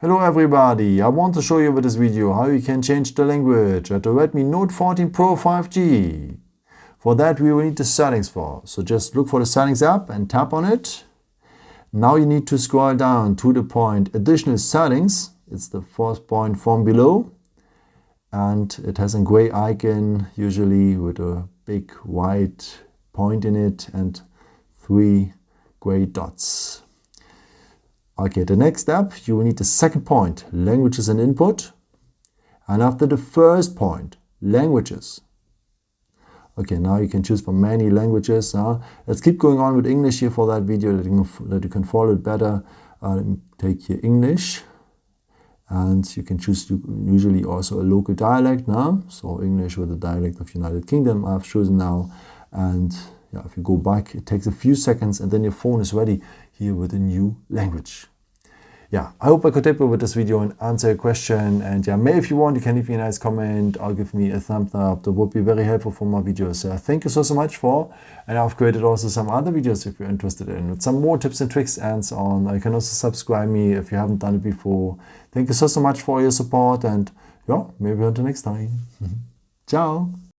Hello everybody, I want to show you with this video how you can change the language at the Redmi Note 14 Pro 5G. For that we will need the settings so just look for the settings app and tap on it. Now you need to scroll down to the point additional settings. It's the fourth point from below and it has a gray icon usually with a big white point in it and 3 gray dots. Okay, the next step, you will need the second point, languages and input. And after the first point, languages. Okay, now you can choose from many languages. Let's keep going on with English here for that video that you can follow it better. Let me take here English. And you can choose usually also a local dialect now. So English with the dialect of United Kingdom I've chosen now. And yeah, if you go back, it takes a few seconds and then your phone is ready here with a new language. Yeah, I hope I could help you with this video and answer your question. And yeah, maybe if you want, you can leave me a nice comment or give me a thumbs up. That would be very helpful for my videos. Thank you so much for. And I've created also some other videos if you're interested in with some more tips and tricks and so on. You can also subscribe me if you haven't done it before. Thank you so much for your support and yeah, maybe until next time. Ciao.